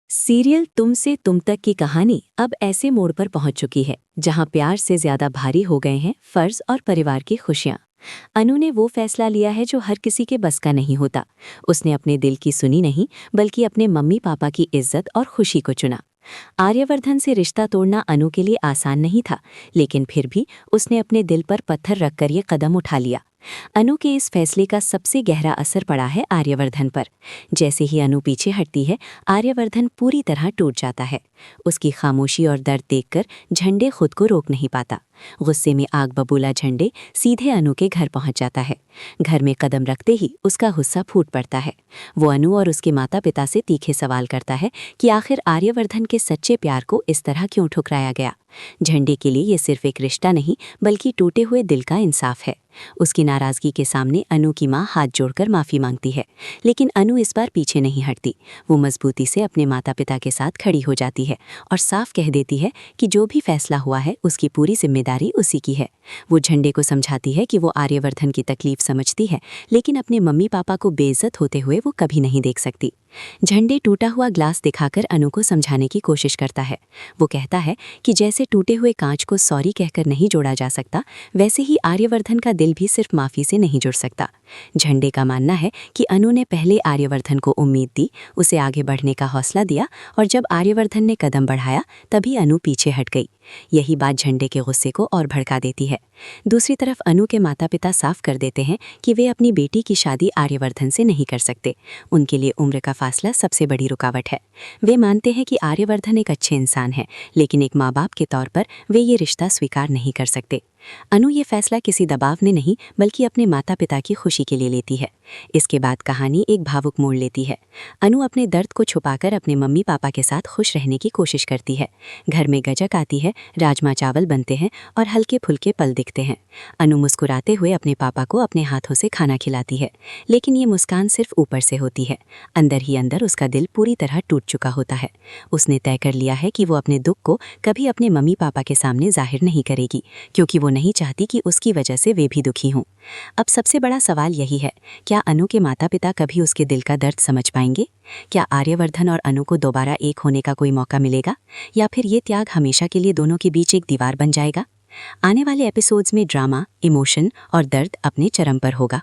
Serial तुम से तुम तक की कहानी अब ऐसे मोड़ पर पहुंच चुकी है जहां प्यार से ज्यादा भारी हो गए हैं फर्ज और परिवार की खुशियां। अनु ने वो फैसला लिया है जो हर किसी के बस का नहीं होता। उसने अपने दिल की सुनी नहीं, बल्कि अपने मम्मी पापा की इज्जत और खुशी को चुना। आर्यवर्धन से रिश्ता तोड़ना अनु के लिए आसान नहीं था, लेकिन फिर भी उसने अपने दिल पर पत्थर रखकर ये कदम उठा लिया। अनु के इस फैसले का सबसे गहरा असर पड़ा है आर्यवर्धन पर। जैसे ही अनु पीछे हटती है, आर्यवर्धन पूरी तरह टूट जाता है। उसकी खामोशी और दर्द देखकर झंडे खुद को रोक नहीं पाता। गुस्से में आग बबूला झंडे सीधे अनु के घर पहुंच जाता है। घर में कदम रखते ही उसका गुस्सा फूट पड़ता है। वो अनु और उसके माता पिता से तीखे सवाल करता है कि आखिर आर्यवर्धन के सच्चे प्यार को इस तरह क्यों ठुकराया गया। झंडे के लिए ये सिर्फ एक रिश्ता नहीं, बल्कि टूटे हुए दिल का इंसाफ है। उसकी नाराजगी के सामने अनु की मां हाथ जोड़कर माफी मांगती है, लेकिन अनु इस बार पीछे नहीं हटती। वो मजबूती से अपने माता पिता के साथ खड़ी हो जाती है और साफ कह देती है कि जो भी फैसला हुआ है उसकी पूरी जिम्मेदारी उसी की है। वो झंडे को समझाती है कि वो आर्यवर्धन की तकलीफ समझती है, लेकिन अपने मम्मी पापा को बेइज्जत होते हुए वो कभी नहीं देख सकती। झंडे टूटा हुआ ग्लास दिखाकर अनु को समझाने की कोशिश करता है। वो कहता है कि जैसे टूटे हुए कांच को सॉरी कहकर नहीं जोड़ा जा सकता, वैसे ही आर्यवर्धन का दिल भी सिर्फ माफी से नहीं जुड़ सकता। झंडे का मानना है कि अनु ने पहले आर्यवर्धन को उम्मीद दी, उसे आगे बढ़ने का हौसला दिया, और जब आर्यवर्धन ने कदम बढ़ाया तभी अनु पीछे हट गई। यही बात झंडे के गुस्से को और भड़का देती है। दूसरी तरफ अनु के माता पिता साफ कर देते हैं कि वे अपनी बेटी की शादी आर्यवर्धन से नहीं कर सकते। उनके लिए उम्र का फासला सबसे बड़ी रुकावट है। वे मानते हैं कि आर्यवर्धन एक अच्छे इंसान है, लेकिन एक माँ बाप के तौर पर वे ये रिश्ता स्वीकार नहीं कर सकते। अनु ये फैसला किसी दबाव में नहीं, बल्कि अपने माता पिता की खुशी के लिए लेती है। इसके बाद कहानी एक भावुक मोड़ लेती है। अनु अपने दर्द को छुपाकर अपने मम्मी पापा के साथ खुश रहने की कोशिश करती है। घर में गजक आती है, राजमा चावल बनते हैं और हल्के फुल्के पल दिखते हैं। अनु मुस्कुराते हुए अपने पापा को अपने हाथों से खाना खिलाती है, लेकिन ये मुस्कान सिर्फ ऊपर से होती है। अंदर ही अंदर उसका दिल पूरी तरह टूट चुका होता है। उसने तय कर लिया है कि वो अपने दुख को कभी अपने मम्मी पापा के सामने जाहिर नहीं करेगी, क्योंकि वो नहीं चाहती कि उसकी वजह से वे भी दुखी हों। अब सबसे बड़ा सवाल यही है, क्या अनु के माता पिता कभी उसके दिल का दर्द समझ पाएंगे? क्या आर्यवर्धन और अनु को दोबारा एक होने का कोई मौका मिलेगा, या फिर ये त्याग हमेशा के लिए दोनों के बीच एक दीवार बन जाएगा? आने वाले एपिसोड्स में ड्रामा, इमोशन और दर्द अपने चरम पर होगा।